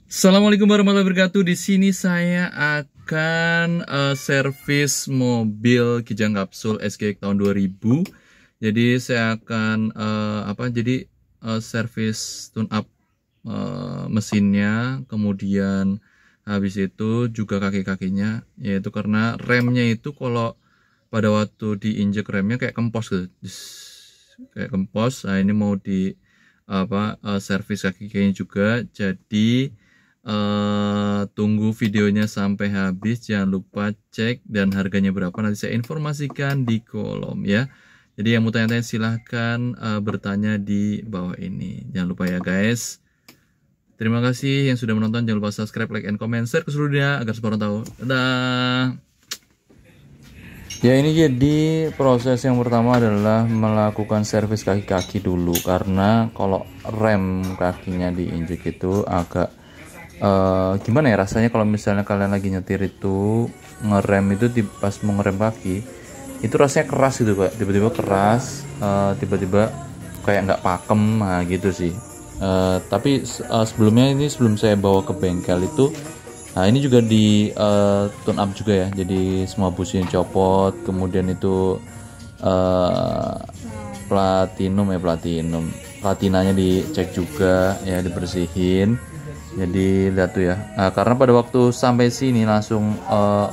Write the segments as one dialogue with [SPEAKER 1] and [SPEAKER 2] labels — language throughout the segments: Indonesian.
[SPEAKER 1] Assalamualaikum warahmatullahi wabarakatuh. Di sini saya akan servis mobil Kijang Kapsul SGX tahun 2000. Jadi saya akan servis tune up mesinnya, kemudian habis itu juga kaki-kakinya, yaitu karena remnya itu kalau pada waktu diinjek remnya kayak kempos gitu. Kayak kempos. Nah, ini mau di servis kaki-kakinya juga. Jadi tunggu videonya sampai habis, jangan lupa cek dan harganya berapa nanti saya informasikan di kolom ya. Jadi yang mau tanya-tanya silahkan bertanya di bawah ini, jangan lupa ya guys. Terima kasih yang sudah menonton, jangan lupa subscribe, like, and comment, share ke seluruh dunia agar semua orang tahu. Dadah. Ya, ini jadi proses yang pertama adalah melakukan servis kaki-kaki dulu, karena kalau rem kakinya diinjek itu agak gimana ya rasanya kalau misalnya kalian lagi nyetir itu ngerem itu pas mau ngerem kaki itu rasanya keras gitu Pak, tiba-tiba keras, tiba-tiba kayak nggak pakem, nah gitu sih. Tapi sebelumnya ini sebelum saya bawa ke bengkel itu, nah ini juga di tune up juga ya, jadi semua businya copot, kemudian itu platinanya dicek juga ya, dibersihin. Jadi lihat tuh ya, karena pada waktu sampai sini langsung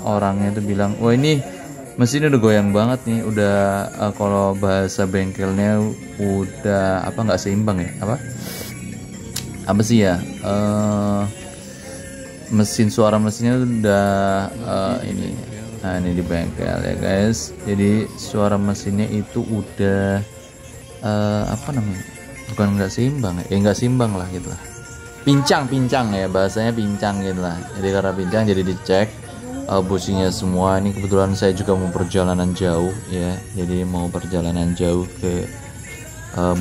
[SPEAKER 1] orangnya itu bilang, wah ini mesinnya udah goyang banget nih, udah kalau bahasa bengkelnya udah nggak seimbang ya, apa sih ya, suara mesinnya udah ini. Nah ini di bengkel ya guys, jadi suara mesinnya itu udah bukan nggak seimbang ya, nggak seimbang lah gitu lah, pincang ya, bahasanya pincang gitu lah. Jadi karena pincang jadi dicek businya semua. Ini kebetulan saya juga mau perjalanan jauh ya, jadi mau perjalanan jauh ke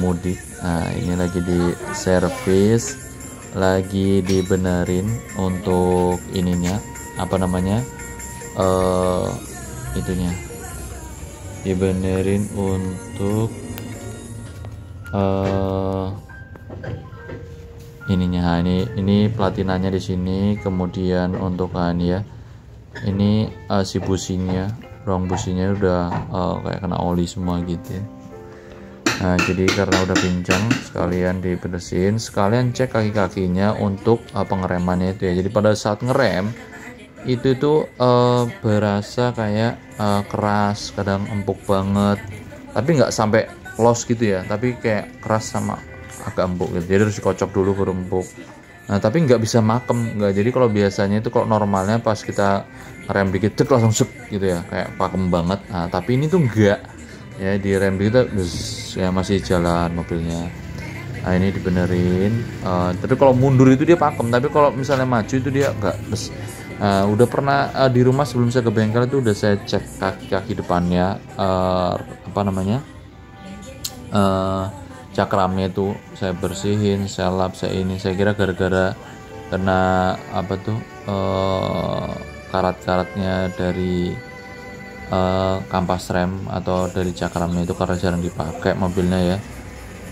[SPEAKER 1] mudik. Nah ini lagi di servis, lagi dibenerin untuk ininya, itunya dibenerin untuk ininya. Ini platinanya di sini, kemudian untuk ya ini si businya, ruang businya udah kayak kena oli semua gitu ya. Nah jadi karena udah pincang, sekalian dibersihin, sekalian cek kaki-kakinya untuk pengeremannya itu ya. Jadi pada saat ngerem itu berasa kayak keras, kadang empuk banget, tapi nggak sampai los gitu ya, tapi kayak keras sama agak empuk gitu. Jadi harus dikocok dulu baru empuk. Nah tapi nggak bisa makem, nggak. Jadi kalau biasanya itu kalau normalnya pas kita rem dikit cek langsung sep gitu ya, kayak pakem banget. Nah tapi ini tuh enggak ya, di rem dikit ya masih jalan mobilnya. Nah ini dibenerin. Tapi kalau mundur itu dia pakem, tapi kalau misalnya maju itu dia enggak. Udah pernah di rumah sebelum saya ke bengkel itu udah saya cek kaki-kaki depannya, cakramnya itu saya bersihin, saya lap, saya kira gara-gara kena karat-karatnya dari kampas rem atau dari cakramnya itu karena jarang dipakai mobilnya ya.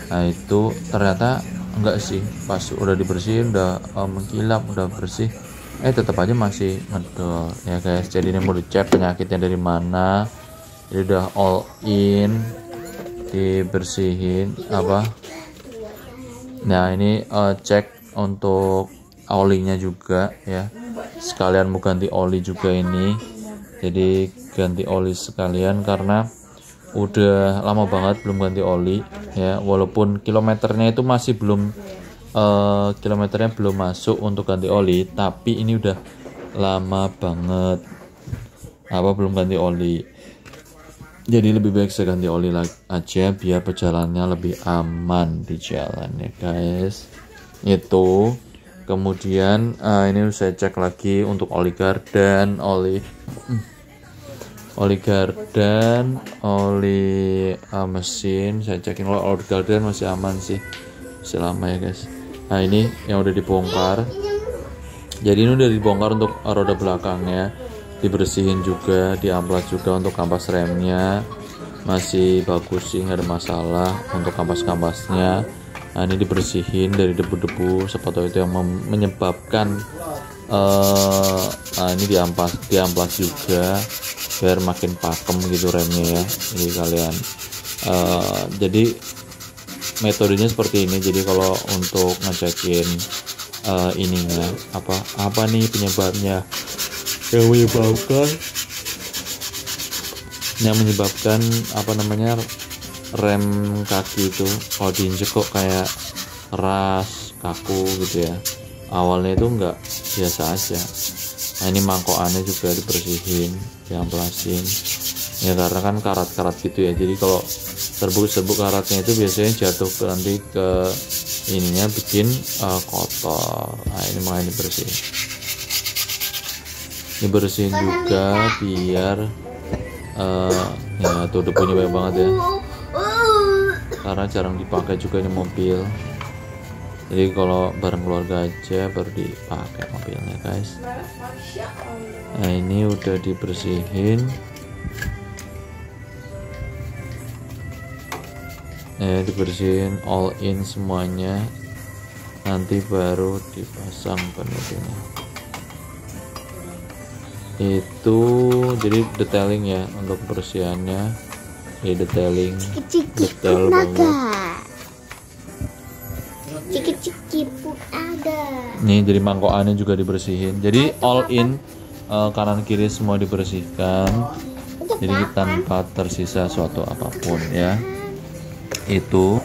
[SPEAKER 1] Nah itu ternyata enggak sih, pas udah dibersihin, udah mengkilap, udah bersih, tetap aja masih ngedol ya guys. Jadi ini mau dicek penyakitnya dari mana, jadi udah all in, dibersihin nah ini cek untuk olinya juga ya, sekalian mau ganti oli juga ini. Jadi ganti oli sekalian karena udah lama banget belum ganti oli ya, walaupun kilometernya itu masih belum kilometernya belum masuk untuk ganti oli, tapi ini udah lama banget belum ganti oli. Jadi lebih baik saya ganti oli aja biar perjalanannya lebih aman di jalan ya guys. Itu kemudian ini saya cek lagi untuk oli gardan, oli mesin. Saya cekin kalau oli gardan masih aman sih, masih lama ya guys. Nah ini yang udah dibongkar, jadi ini udah dibongkar untuk roda belakangnya, dibersihin juga, diamplas juga. Untuk kampas remnya masih bagus sih, nggak ada masalah untuk kampas-kampasnya. Nah, ini dibersihin dari debu-debu sepatu itu yang menyebabkan ini diamplas juga biar makin pakem gitu remnya ya. Jadi kalian jadi metodenya seperti ini. Jadi kalau untuk ngecekin ininya apa nih penyebabnya yang menyebabkan rem kaki itu kalau diinjek kok kayak keras, kaku gitu ya. Awalnya itu enggak, biasa aja. Nah, ini mangkokannya juga dibersihin, diamplasin ya, karena kan karat-karat gitu ya. Jadi kalau serbuk-serbuk karatnya itu biasanya jatuh nanti ke ininya, bikin kotor. Nah, ini makanya dibersihin juga biar ya tuh debunya banyak banget ya, karena jarang dipakai juga ini mobil. Jadi kalau bareng keluarga aja baru dipakai mobilnya guys. Nah, ini udah dibersihin dibersihin all in semuanya, nanti baru dipasang penutupnya. Itu jadi detailing ya untuk bersihannya, detailing detail banget. Ciki pun ada. Nih, jadi mangkokannya juga dibersihin. Jadi all in, kanan kiri semua dibersihkan. Jadi tanpa tersisa suatu apapun ya. Itu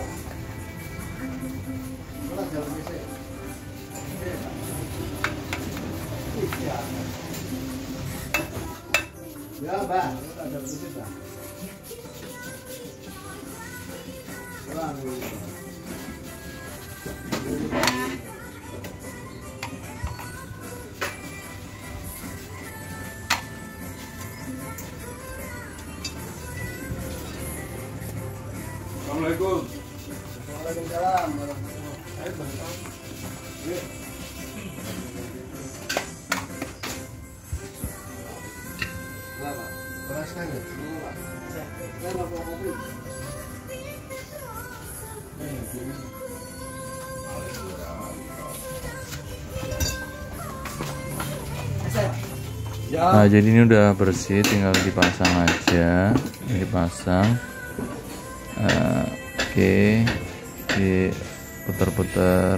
[SPEAKER 2] Assalamualaikum. Waalaikumsalam.
[SPEAKER 1] Nah, jadi ini udah bersih, tinggal dipasang aja. Dipasang. Oke, diputar-putar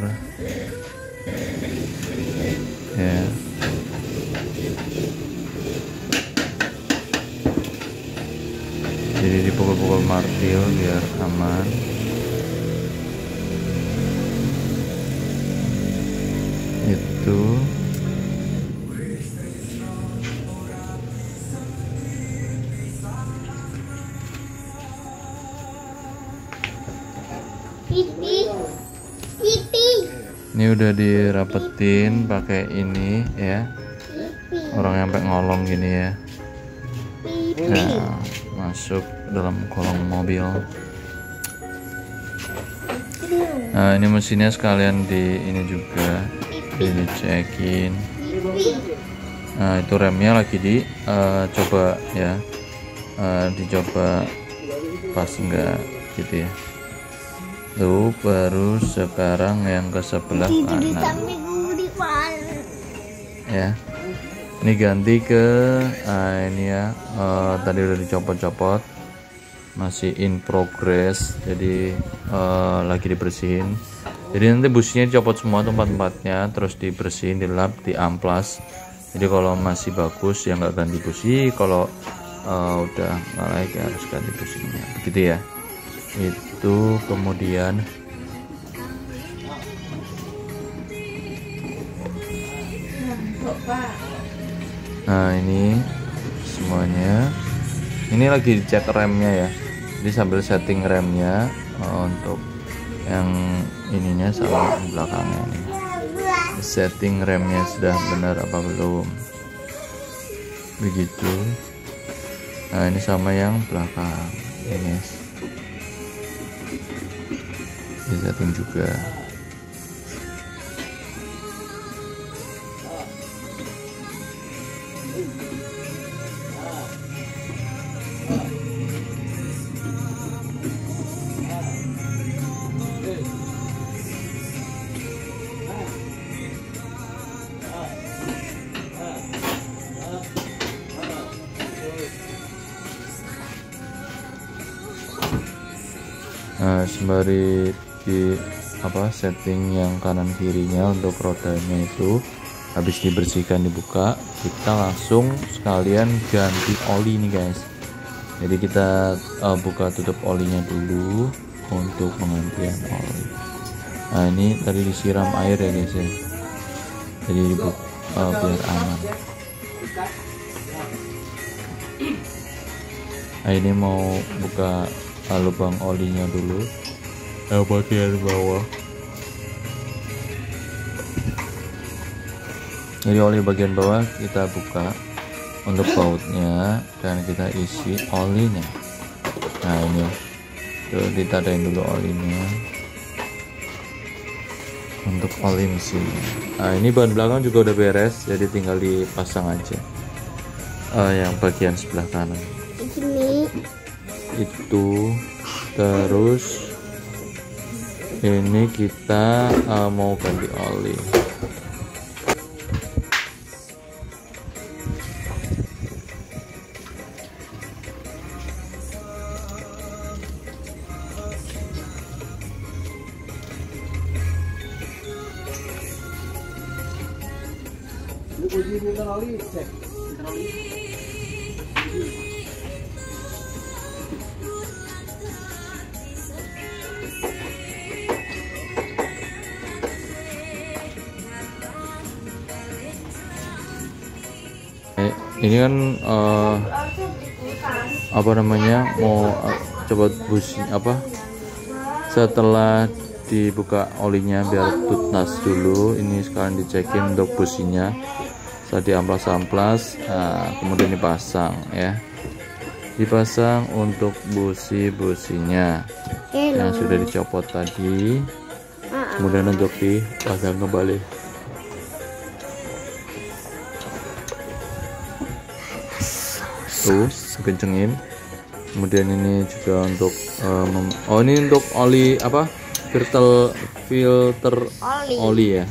[SPEAKER 1] ya. Jadi dipukul-pukul martil biar aman. Itu ini udah dirapetin pakai ini ya, orang sampai ngolong gini ya. Nah, masuk dalam kolong mobil. Nah, ini mesinnya sekalian ini juga dicekin. Nah, itu remnya lagi coba ya, dicoba pas enggak gitu ya. Tuh, baru sekarang yang ke sebelah kanan ya. Ini ganti ke ini ya, tadi udah dicopot-copot, masih in progress. Jadi lagi dibersihin. Jadi nanti businya dicopot semua tempat-tempatnya, terus dibersihin, dilap, diamplas. Jadi kalau masih bagus ya nggak ganti busi, kalau udah nggak layak ya harus ganti businya, begitu ya. Itu kemudian nah, ini semuanya, ini lagi dicek remnya ya. Jadi sambil setting remnya untuk yang ininya sama belakangnya nih, setting remnya sudah benar apa belum, begitu. Nah, ini sama yang belakang ini disetting juga. sembari di setting yang kanan kirinya untuk rodanya itu habis dibersihkan, dibuka, kita langsung sekalian ganti oli nih guys. Jadi kita buka tutup olinya dulu untuk penggantian oli. Nah ini tadi disiram air ya guys ya, jadi biar aman. Nah ini mau buka lubang olinya dulu, bagian bawah. Jadi oli bagian bawah kita buka untuk bautnya dan kita isi olinya. Nah ini tuh ditadain dulu olinya untuk oli mesin. Nah ini bahan belakang juga udah beres, jadi tinggal dipasang aja yang bagian sebelah kanan itu. Terus ini kita mau ganti oli. Ini kan mau coba busi setelah dibuka olinya biar tuntas dulu. Ini sekarang dicekin untuk businya, setelah diamplas-amplas, kemudian dipasang ya, dipasang untuk businya yang sudah dicopot tadi, kemudian untuk dipasang kembali. Tuh kencengin. Kemudian ini juga untuk ini untuk oli filter oli ya.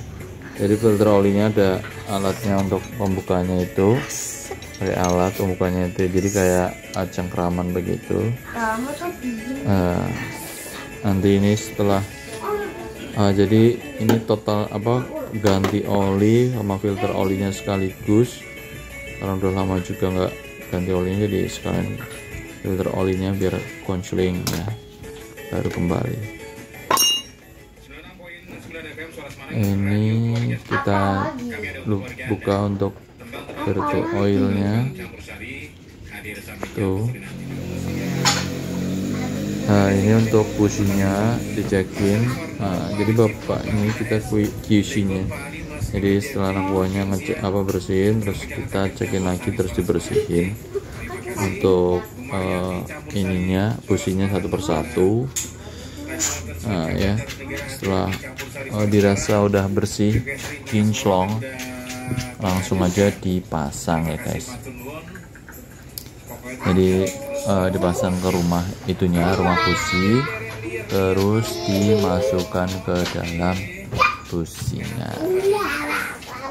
[SPEAKER 1] Jadi filter olinya ada alatnya untuk pembukanya itu, pakai alat pembukanya itu, jadi kayak cengkraman begitu. Nanti ini setelah jadi ini total ganti oli sama filter olinya sekaligus, karena udah lama juga nggak ganti olinya, jadi sekalian filter olinya biar konsling ya, baru kembali. Ini kita buka untuk filter oilnya tuh. Nah ini untuk businya dicekin. Jadi bapak ini kita QC-nya, jadi setelah anak buahnya ngecek bersihin, terus kita cekin lagi, terus dibersihin untuk ininya, businya satu persatu. Nah ya, setelah dirasa udah bersih, kinclong, langsung aja dipasang ya guys. Jadi dipasang ke rumah busi, terus dimasukkan ke dalam businya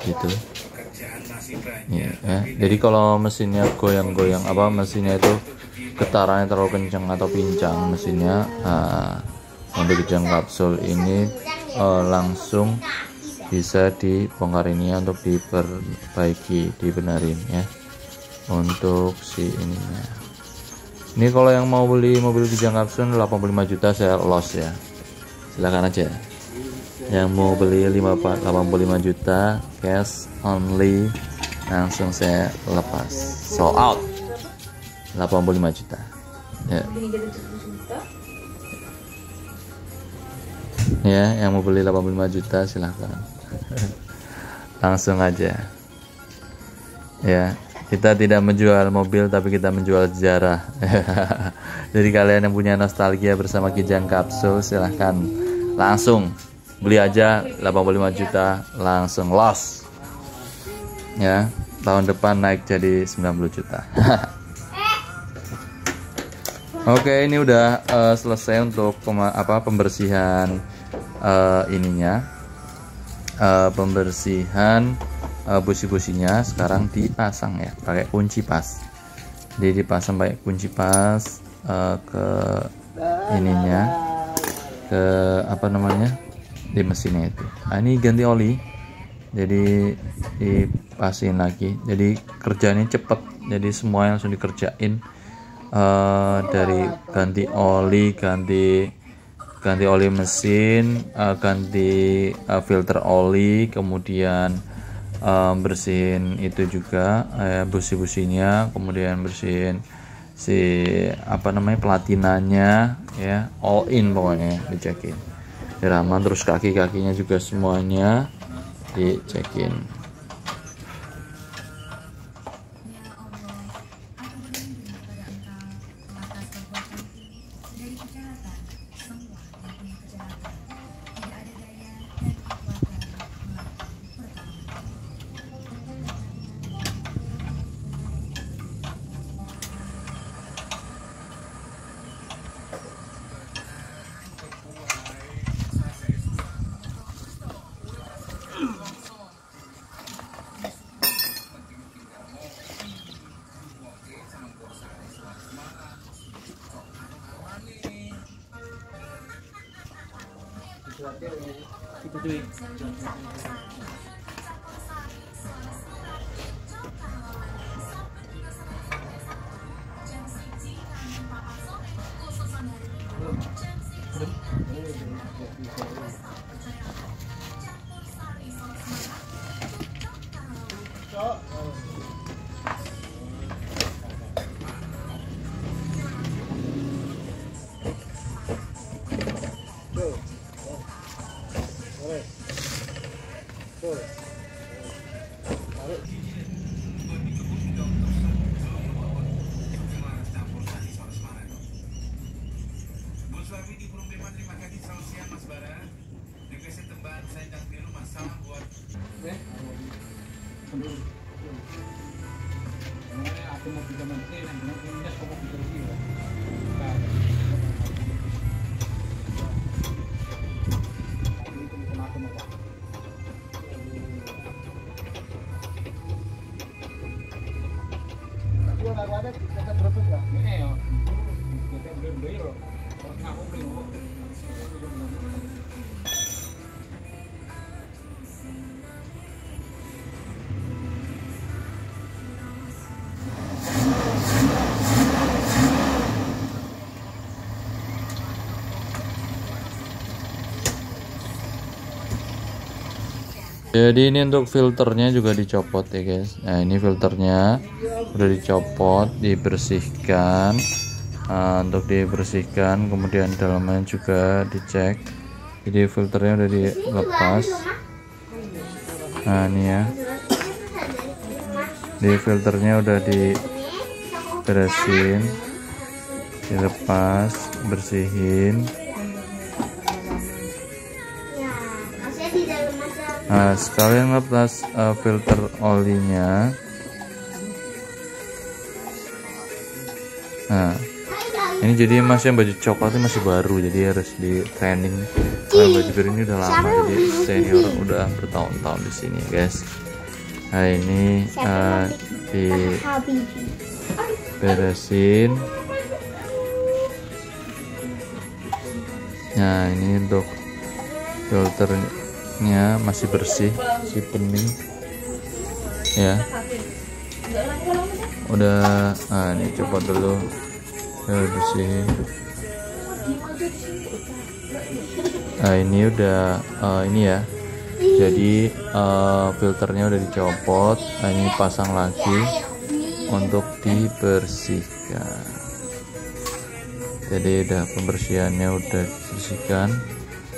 [SPEAKER 1] gitu ya. Jadi kalau mesinnya goyang-goyang mesinnya itu getarannya terlalu kencang atau pincang mesinnya, untuk kijang kapsul ini langsung bisa dibongkar ini untuk diperbaiki, dibenerin ya untuk si ininya. Ini kalau yang mau beli mobil kijang kapsul 85 juta saya los ya, silahkan aja. Yang mau beli 85 juta cash only, langsung saya lepas, sold out 85 juta ya. Ya, yang mau beli 85 juta silahkan langsung aja ya. Kita tidak menjual mobil, tapi kita menjual sejarah. Jadi kalian yang punya nostalgia bersama kijang kapsul, silahkan langsung beli aja 85 juta, langsung los ya. Tahun depan naik jadi 90 juta. Oke, ini udah selesai untuk pembersihan ininya, pembersihan busi-businya. Sekarang dipasang ya pakai kunci pas. Jadi dipasang pakai kunci pas ke ininya, ke apa namanya di mesinnya itu. Nah, ini ganti oli, jadi dipasin lagi, jadi kerjanya cepet, jadi semua langsung dikerjain. Dari ganti oli, ganti oli mesin, ganti filter oli, kemudian bersihin itu juga busi-businya, kemudian bersihin si apa namanya platinanya, ya all in pokoknya dicekin diraman. Terus kaki-kakinya juga semuanya dicekin. Jadi ini untuk filternya juga dicopot ya guys. Nah ini filternya udah dicopot, dibersihkan. Untuk dibersihkan, kemudian dalamnya juga dicek. Jadi filternya udah dilepas. Nah ini ya, di filternya udah diberesin, dilepas, bersihin. Nah sekalian lepas filter olinya. Nah ini jadi masih baju coklatnya masih baru, jadi harus di training. Kalau baju biru ini udah lama, jadi senior udah bertahun-tahun di sini guys. Nah ini diberesin. Nah ini untuk filternya masih bersih, si bening ya udah. Nah ini coba dulu bersihin. Nah ini udah ini ya, jadi filternya udah dicopot. Nah ini pasang lagi untuk dibersihkan. Jadi udah pembersihannya udah dibersihkan.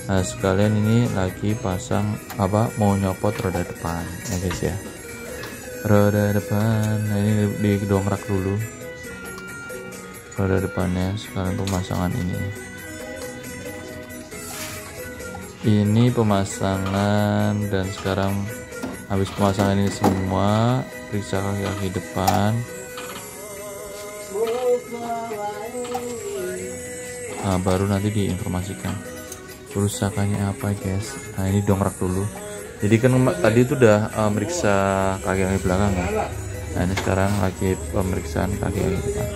[SPEAKER 1] Nah sekalian ini lagi pasang apa, mau nyopot roda depan ya guys ya, roda depan. Nah ini didongkrak dulu roda depannya, sekalian pemasangan ini pemasangan. Dan sekarang habis pemasangan ini semua, periksa kaki depan. Nah baru nanti diinformasikan kerusakannya apa guys. Nah ini dongkrak dulu, jadi kan tadi itu udah meriksa kaki belakang ya. Nah ini sekarang lagi pemeriksaan kaki depan.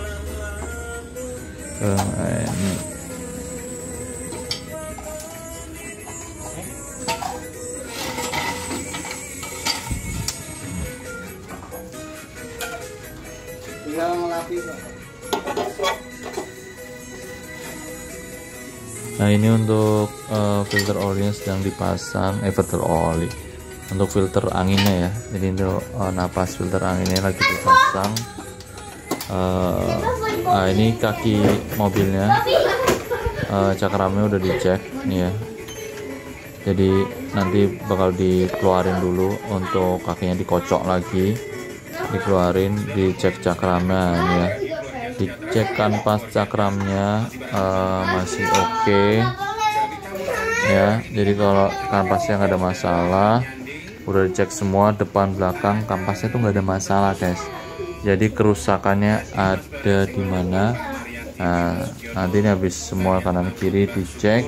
[SPEAKER 1] Ini Nah ini untuk filter olinya sedang dipasang, filter oli untuk filter anginnya ya. Jadi untuk napas filter anginnya lagi dipasang. Nah ini kaki mobilnya, cakramnya udah dicek nih ya. Jadi nanti bakal dikeluarin dulu untuk kakinya, dikocok lagi, dikeluarin, dicek cakramnya ini ya. Dicek kanvas cakramnya masih oke ya. Jadi kalau kanvasnya nggak ada masalah, udah dicek semua depan belakang kanvasnya tuh nggak ada masalah guys. Jadi kerusakannya ada di mana? Nah nanti ini habis semua kanan kiri dicek,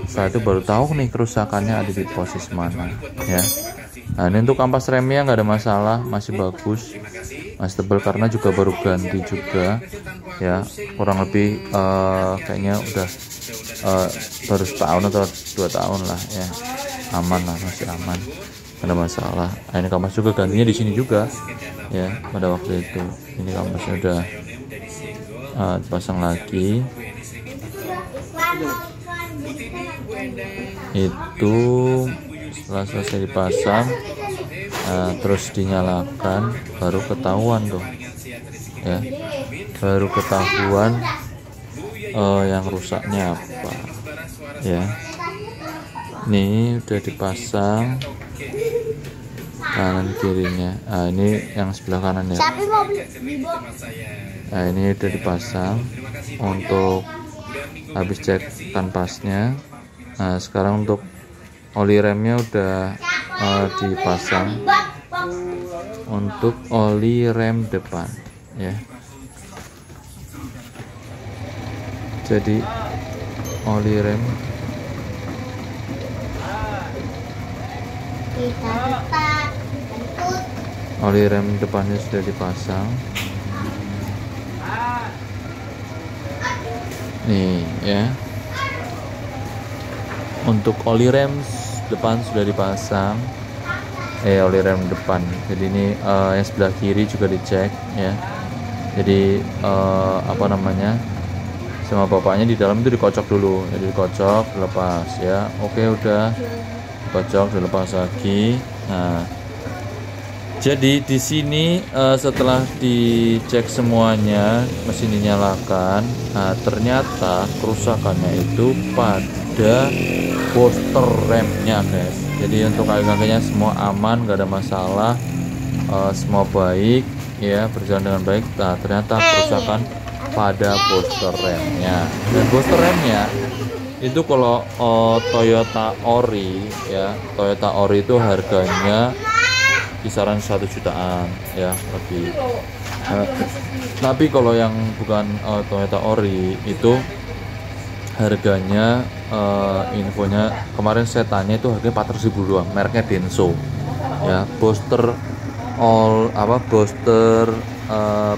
[SPEAKER 1] setelah itu baru tahu nih kerusakannya ada di posisi mana ya. Nah ini untuk kampas remnya nggak ada masalah, masih bagus, masih tebal karena juga baru ganti juga ya, kurang lebih kayaknya udah baru setahun atau 2 tahun lah ya, aman lah, masih aman, nggak ada masalah. Nah, ini kampas juga gantinya di sini juga ya, pada waktu itu. Ini kampasnya udah dipasang lagi. Itu setelah selesai dipasang, terus dinyalakan, baru ketahuan tuh ya, baru ketahuan yang rusaknya apa ya. Ini udah dipasang kanan kirinya. Nah ini yang sebelah kanan ya. Nah ini udah dipasang untuk habis cek kanvasnya. Nah sekarang untuk oli remnya udah dipasang untuk oli rem depan ya. Jadi oli rem depannya sudah dipasang nih ya. Untuk oli rem depan sudah dipasang, oli rem depan. Jadi ini yang sebelah kiri juga dicek ya. Jadi apa namanya, sama bapaknya di dalam itu dikocok dulu. Jadi dikocok, dilepas ya. Oke udah dikocok, dilepas lagi. Nah jadi di sini setelah dicek semuanya, mesin dinyalakan. Nah ternyata kerusakannya itu pada booster remnya guys. Jadi untuk kaki-kakinya semua aman, nggak ada masalah, semua baik ya, berjalan dengan baik. Nah ternyata kerusakan pada booster remnya. Dan booster remnya itu kalau Toyota Ori ya, Toyota Ori itu harganya kisaran 1 jutaan ya lebih. Tapi kalau yang bukan Toyota Ori itu harganya infonya kemarin saya tanya itu harganya 400.000 doang, mereknya Denso ya. Booster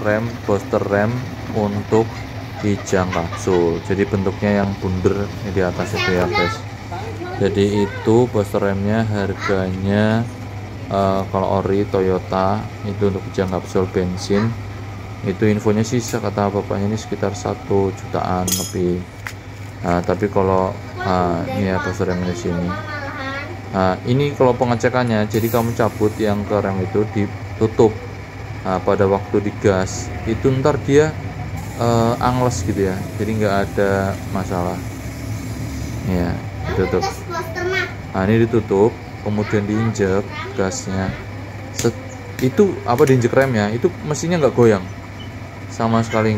[SPEAKER 1] rem untuk kijang kapsul, jadi bentuknya yang bundar di atas itu ya guys. Jadi itu booster remnya harganya kalau Ori Toyota itu untuk kijang kapsul bensin itu infonya sih kata bapaknya ini sekitar 1 jutaan lebih. Nah, tapi kalau ini ya booster rem di sini. Nah, ini kalau pengecekannya, jadi kamu cabut yang ke rem itu ditutup. Nah, pada waktu digas itu ntar dia angles gitu ya, jadi nggak ada masalah. Ya, ditutup. Nah, ini ditutup, kemudian diinjek gasnya. Itu apa diinjek remnya? Itu mesinnya nggak goyang sama sekali.